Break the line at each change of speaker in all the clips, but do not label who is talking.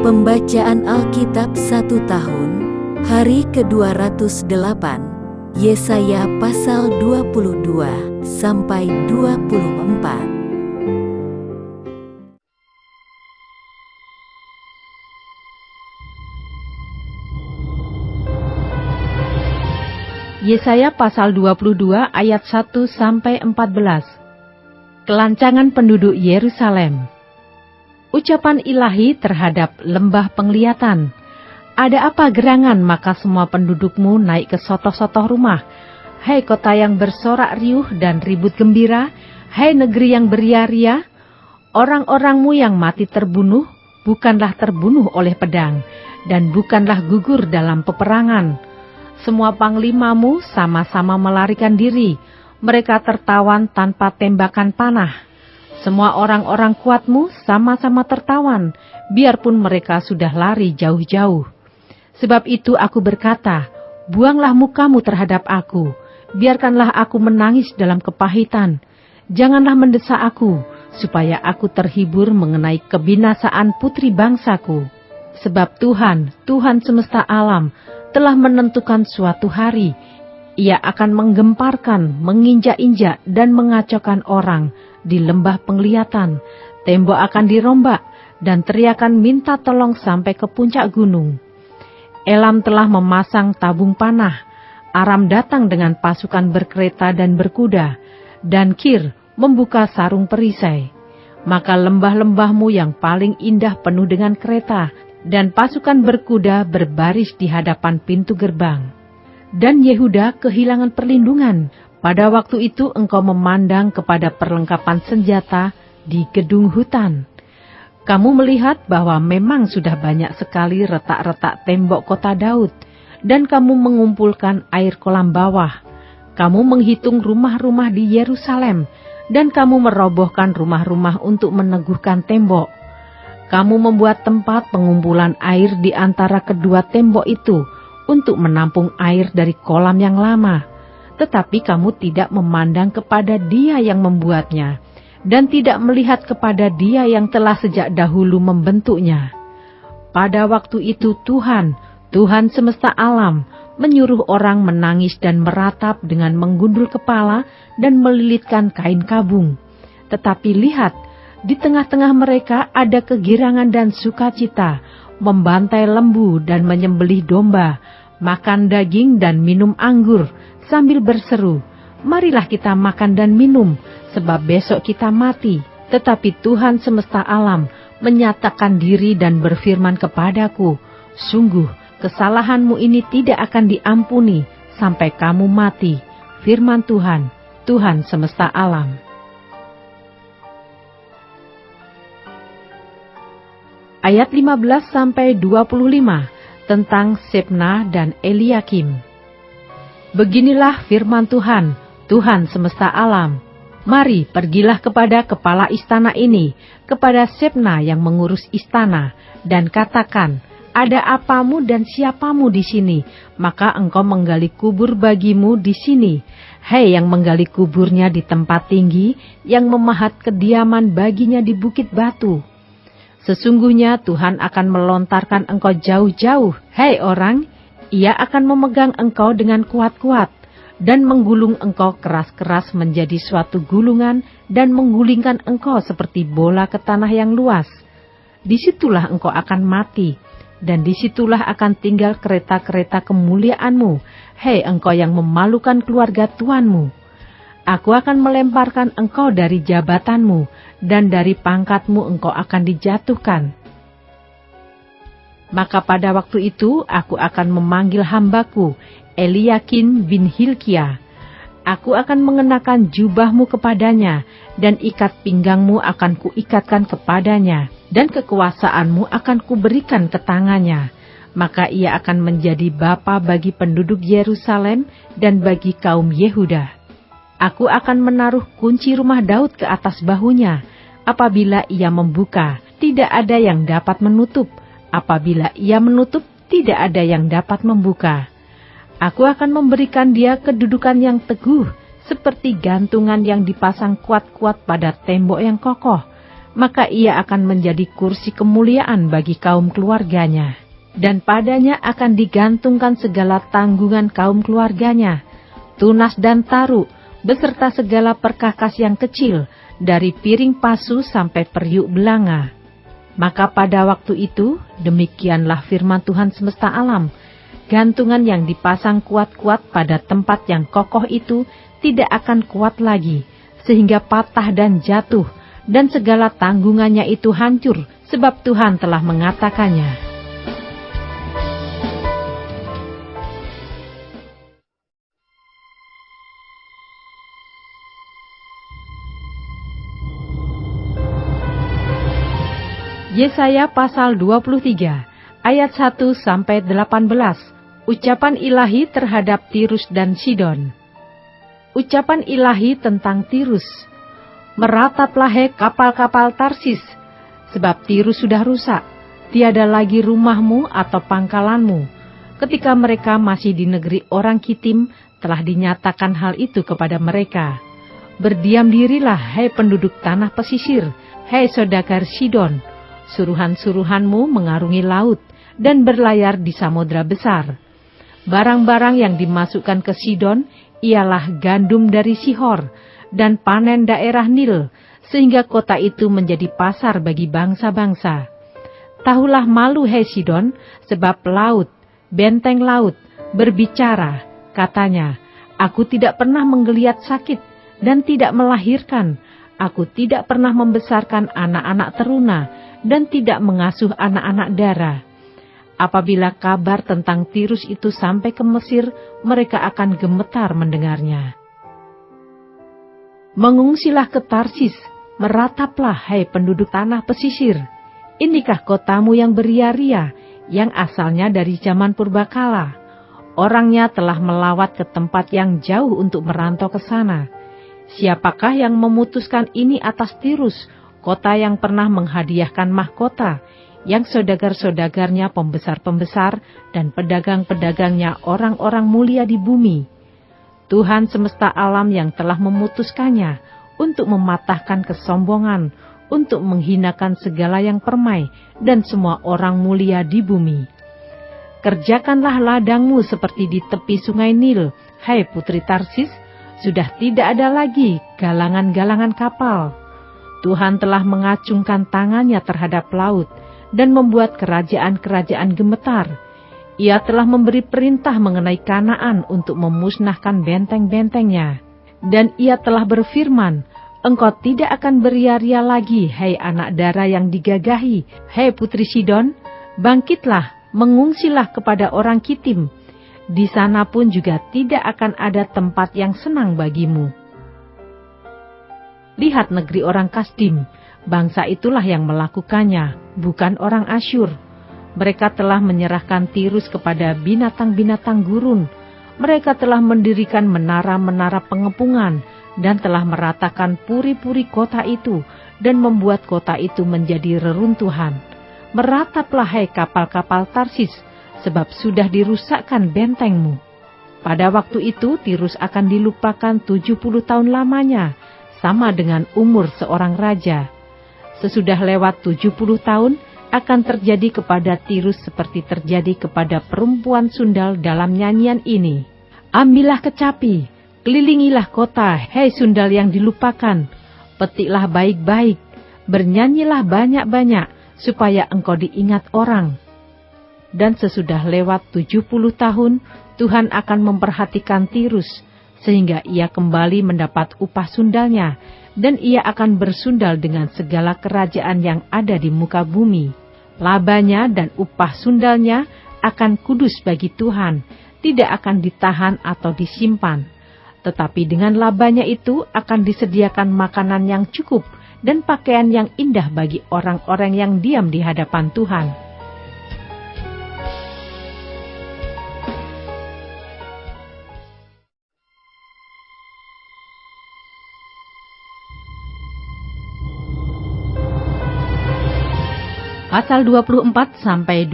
Pembacaan Alkitab 1 tahun, hari ke-208, Yesaya pasal 22 sampai 24.
Yesaya pasal 22 ayat 1 sampai 14. Kelancangan penduduk Yerusalem. Ucapan ilahi terhadap lembah penglihatan. Ada apa gerangan maka semua pendudukmu naik ke sotoh-sotoh rumah? Hai kota yang bersorak riuh dan ribut gembira, hai negeri yang beria-ria, orang-orangmu yang mati terbunuh, bukanlah terbunuh oleh pedang, dan bukanlah gugur dalam peperangan. Semua panglimamu sama-sama melarikan diri, mereka tertawan tanpa tembakan panah. Semua orang-orang kuatmu sama-sama tertawan, biarpun mereka sudah lari jauh-jauh. Sebab itu aku berkata, buanglah mukamu terhadap aku, biarkanlah aku menangis dalam kepahitan. Janganlah mendesak aku, supaya aku terhibur mengenai kebinasaan putri bangsaku. Sebab Tuhan semesta alam, telah menentukan suatu hari, Ia akan menggemparkan, menginjak-injak, dan mengacaukan orang di lembah penglihatan. Tembok akan dirombak, dan teriakan minta tolong sampai ke puncak gunung. Elam telah memasang tabung panah, Aram datang dengan pasukan berkereta dan berkuda, dan Kir membuka sarung perisai. Maka lembah-lembahmu yang paling indah penuh dengan kereta, dan pasukan berkuda berbaris di hadapan pintu gerbang. Dan Yehuda kehilangan perlindungan. Pada waktu itu engkau memandang kepada perlengkapan senjata di gedung hutan. Kamu melihat bahwa memang sudah banyak sekali retak-retak tembok kota Daud, dan kamu mengumpulkan air kolam bawah. Kamu menghitung rumah-rumah di Yerusalem, dan kamu merobohkan rumah-rumah untuk meneguhkan tembok. Kamu membuat tempat pengumpulan air di antara kedua tembok itu untuk menampung air dari kolam yang lama. Tetapi kamu tidak memandang kepada Dia yang membuatnya, dan tidak melihat kepada Dia yang telah sejak dahulu membentuknya. Pada waktu itu Tuhan semesta alam, menyuruh orang menangis dan meratap dengan menggundul kepala dan melilitkan kain kabung. Tetapi lihat, di tengah-tengah mereka ada kegirangan dan sukacita, membantai lembu dan menyembelih domba, makan daging dan minum anggur, sambil berseru, marilah kita makan dan minum, sebab besok kita mati. Tetapi Tuhan semesta alam menyatakan diri dan berfirman kepadaku, sungguh kesalahanmu ini tidak akan diampuni sampai kamu mati. Firman Tuhan semesta alam. Ayat 15-25 tentang Sebna dan Eliakim. Beginilah firman Tuhan semesta alam. Mari pergilah kepada kepala istana ini, kepada Sebna yang mengurus istana, dan katakan, ada apamu dan siapamu di sini, maka engkau menggali kubur bagimu di sini. Hai yang menggali kuburnya di tempat tinggi, yang memahat kediaman baginya di bukit batu. Sesungguhnya Tuhan akan melontarkan engkau jauh-jauh, hai orang, Ia akan memegang engkau dengan kuat-kuat, dan menggulung engkau keras-keras menjadi suatu gulungan, dan menggulingkan engkau seperti bola ke tanah yang luas. Disitulah engkau akan mati, dan disitulah akan tinggal kereta-kereta kemuliaanmu, hai engkau yang memalukan keluarga tuanmu. Aku akan melemparkan engkau dari jabatanmu, dan dari pangkatmu engkau akan dijatuhkan. Maka pada waktu itu aku akan memanggil hambaku, Eliakim bin Hilkiah. Aku akan mengenakan jubahmu kepadanya, dan ikat pinggangmu akan kuikatkan kepadanya, dan kekuasaanmu akan kuberikan ke tangannya. Maka ia akan menjadi bapa bagi penduduk Yerusalem dan bagi kaum Yehuda. Aku akan menaruh kunci rumah Daud ke atas bahunya. Apabila ia membuka, tidak ada yang dapat menutup. Apabila ia menutup, tidak ada yang dapat membuka. Aku akan memberikan dia kedudukan yang teguh, seperti gantungan yang dipasang kuat-kuat pada tembok yang kokoh. maka ia akan menjadi kursi kemuliaan bagi kaum keluarganya. Dan padanya akan digantungkan segala tanggungan kaum keluarganya, tunas dan taru, beserta segala perkakas yang kecil, dari piring pasu sampai periuk belanga. Maka pada waktu itu, demikianlah firman Tuhan semesta alam, gantungan yang dipasang kuat-kuat pada tempat yang kokoh itu tidak akan kuat lagi, sehingga patah dan jatuh, dan segala tanggungannya itu hancur, sebab Tuhan telah mengatakannya. Yesaya pasal 23, ayat 1-18, ucapan ilahi terhadap Tirus dan Sidon. Ucapan ilahi tentang Tirus. Merataplah hai kapal-kapal Tarsis, sebab Tirus sudah rusak, tiada lagi rumahmu atau pangkalanmu. Ketika mereka masih di negeri orang Kitim, telah dinyatakan hal itu kepada mereka. Berdiam dirilah hai penduduk tanah pesisir, hai saudagar Sidon. Suruhan-suruhanmu mengarungi laut dan berlayar di samudra besar. Barang-barang yang dimasukkan ke Sidon ialah gandum dari Sihor dan panen daerah Nil, sehingga kota itu menjadi pasar bagi bangsa-bangsa. Tahulah malu hai Sidon, sebab laut, benteng laut, berbicara, katanya, aku tidak pernah menggeliat sakit dan tidak melahirkan, aku tidak pernah membesarkan anak-anak teruna, dan tidak mengasuh anak-anak dara. Apabila kabar tentang Tirus itu sampai ke Mesir, mereka akan gemetar mendengarnya. Mengungsilah ke Tarsis, merataplah hai penduduk tanah pesisir. Inikah kotamu yang beria-ria, yang asalnya dari zaman purbakala. Orangnya telah melawat ke tempat yang jauh untuk merantau ke sana. Siapakah yang memutuskan ini atas Tirus, kota yang pernah menghadiahkan mahkota, yang saudagar-saudagarnya pembesar-pembesar dan pedagang-pedagangnya orang-orang mulia di bumi? Tuhan semesta alam yang telah memutuskannya untuk mematahkan kesombongan, untuk menghinakan segala yang permai dan semua orang mulia di bumi. Kerjakanlah ladangmu seperti di tepi sungai Nil, hai putri Tarsis, sudah tidak ada lagi galangan-galangan kapal. Tuhan telah mengacungkan tangannya terhadap laut dan membuat kerajaan-kerajaan gemetar. Ia telah memberi perintah mengenai Kanaan untuk memusnahkan benteng-bentengnya. Dan ia telah berfirman, engkau tidak akan beria-ria lagi, hai anak dara yang digagahi, hai putri Sidon, bangkitlah, mengungsilah kepada orang Kitim. Di sana pun juga tidak akan ada tempat yang senang bagimu. Lihat negeri orang Kasdim, bangsa itulah yang melakukannya, bukan orang Asyur. Mereka telah menyerahkan Tirus kepada binatang-binatang gurun. Mereka telah mendirikan menara-menara pengepungan dan telah meratakan puri-puri kota itu dan membuat kota itu menjadi reruntuhan. Merataplah hai kapal-kapal Tarsis, sebab sudah dirusakkan bentengmu. Pada waktu itu Tirus akan dilupakan 70 tahun lamanya, sama dengan umur seorang raja. Sesudah lewat 70 tahun, akan terjadi kepada Tirus seperti terjadi kepada perempuan sundal dalam nyanyian ini. Ambillah kecapi, kelilingilah kota, hei sundal yang dilupakan. Petiklah baik-baik, bernyanyilah banyak-banyak, supaya engkau diingat orang. Dan sesudah lewat 70 tahun, Tuhan akan memperhatikan Tirus, sehingga ia kembali mendapat upah sundalnya, dan ia akan bersundal dengan segala kerajaan yang ada di muka bumi. Labanya dan upah sundalnya akan kudus bagi Tuhan, tidak akan ditahan atau disimpan. Tetapi dengan labanya itu akan disediakan makanan yang cukup dan pakaian yang indah bagi orang-orang yang diam di hadapan Tuhan. Pasal 24-27,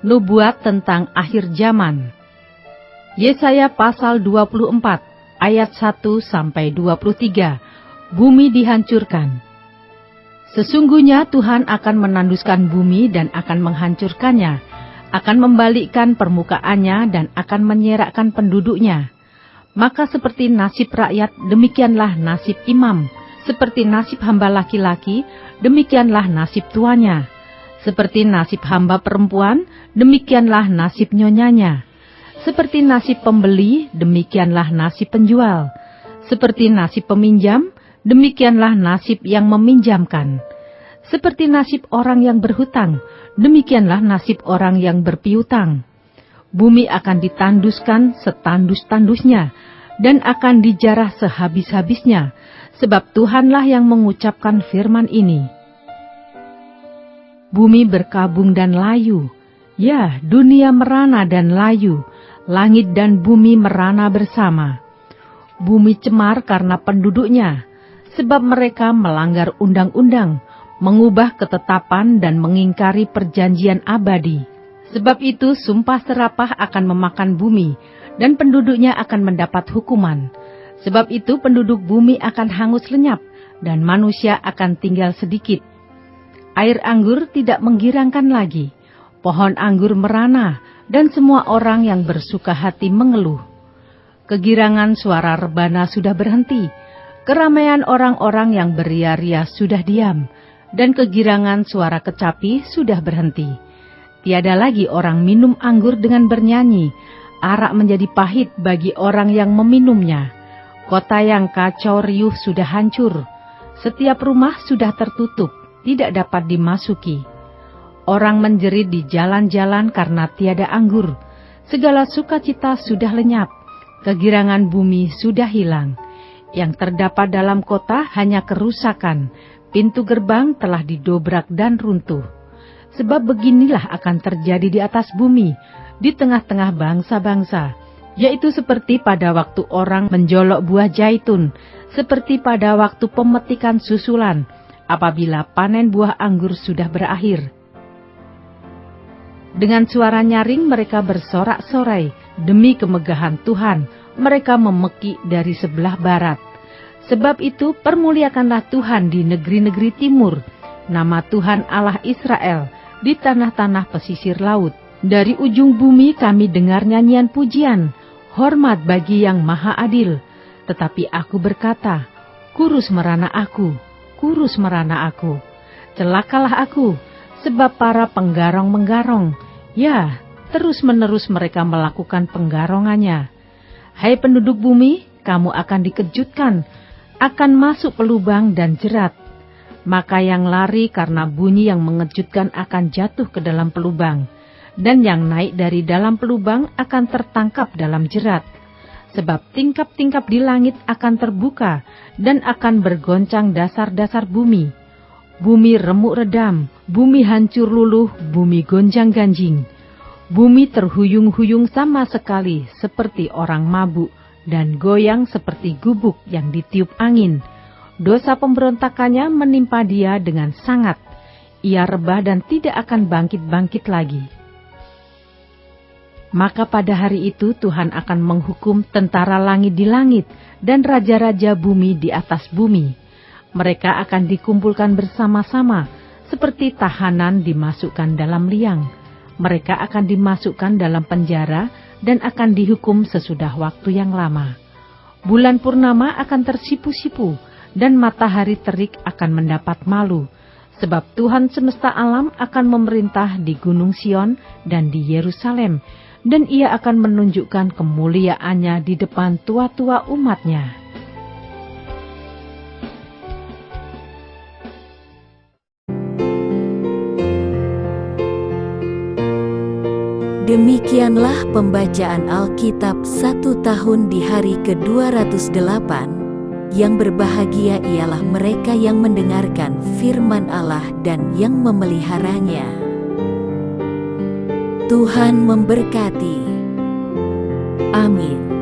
Nubuat tentang akhir zaman. Yesaya pasal 24, ayat 1-23, bumi dihancurkan. Sesungguhnya Tuhan akan menanduskan bumi dan akan menghancurkannya, akan membalikkan permukaannya dan akan menyerakkan penduduknya. Maka seperti nasib rakyat, demikianlah nasib imam. Seperti nasib hamba laki-laki, demikianlah nasib tuanya. Seperti nasib hamba perempuan, demikianlah nasib nyonyanya. Seperti nasib pembeli, demikianlah nasib penjual. Seperti nasib peminjam, demikianlah nasib yang meminjamkan. Seperti nasib orang yang berhutang, demikianlah nasib orang yang berpiutang. Bumi akan ditanduskan setandus-tandusnya, dan akan dijarah sehabis-habisnya, sebab Tuhanlah yang mengucapkan firman ini. Bumi berkabung dan layu, ya dunia merana dan layu, langit dan bumi merana bersama. Bumi cemar karena penduduknya, sebab mereka melanggar undang-undang, mengubah ketetapan dan mengingkari perjanjian abadi. Sebab itu sumpah serapah akan memakan bumi, dan penduduknya akan mendapat hukuman. Sebab itu penduduk bumi akan hangus lenyap, dan manusia akan tinggal sedikit. Air anggur tidak menggirangkan lagi, pohon anggur merana, dan semua orang yang bersuka hati mengeluh. Kegirangan suara rebana sudah berhenti, keramaian orang-orang yang beria-ria sudah diam, dan kegirangan suara kecapi sudah berhenti. Tiada lagi orang minum anggur dengan bernyanyi, arak menjadi pahit bagi orang yang meminumnya. Kota yang kacau riuh sudah hancur, setiap rumah sudah tertutup, tidak dapat dimasuki. Orang menjerit di jalan-jalan karena tiada anggur, segala sukacita sudah lenyap, kegirangan bumi sudah hilang. Yang terdapat dalam kota hanya kerusakan, pintu gerbang telah didobrak dan runtuh. Sebab beginilah akan terjadi di atas bumi, di tengah-tengah bangsa-bangsa, yaitu seperti pada waktu orang menjolok buah zaitun, seperti pada waktu pemetikan susulan, apabila panen buah anggur sudah berakhir. Dengan suara nyaring mereka bersorak-sorai, demi kemegahan Tuhan, mereka memekik dari sebelah barat. Sebab itu permuliakanlah Tuhan di negeri-negeri timur, nama Tuhan Allah Israel di tanah-tanah pesisir laut. Dari ujung bumi kami dengar nyanyian pujian, hormat bagi yang maha adil. Tetapi aku berkata, kurus merana aku, kurus merana aku. Celakalah aku, sebab para penggarong menggarong. Ya, terus-menerus mereka melakukan penggarongannya. Hai penduduk bumi, kamu akan dikejutkan, akan masuk pelubang dan jerat. Maka yang lari karena bunyi yang mengejutkan akan jatuh ke dalam pelubang, dan yang naik dari dalam pelubang akan tertangkap dalam jerat. Sebab tingkap-tingkap di langit akan terbuka, dan akan bergoncang dasar-dasar bumi. Bumi remuk redam, bumi hancur luluh, bumi gonjang-ganjing. Bumi terhuyung-huyung sama sekali seperti orang mabuk, dan goyang seperti gubuk yang ditiup angin. Dosa pemberontakannya menimpa dia dengan sangat. Ia rebah dan tidak akan bangkit-bangkit lagi. Maka pada hari itu Tuhan akan menghukum tentara langit di langit dan raja-raja bumi di atas bumi. Mereka akan dikumpulkan bersama-sama seperti tahanan dimasukkan dalam liang. Mereka akan dimasukkan dalam penjara dan akan dihukum sesudah waktu yang lama. Bulan purnama akan tersipu-sipu, dan matahari terik akan mendapat malu, sebab Tuhan semesta alam akan memerintah di Gunung Sion dan di Yerusalem, dan ia akan menunjukkan kemuliaannya di depan tua-tua umatnya.
Demikianlah pembacaan Alkitab 1 tahun di hari ke-208. Yang berbahagia ialah mereka yang mendengarkan firman Allah dan yang memeliharanya. Tuhan memberkati. Amin.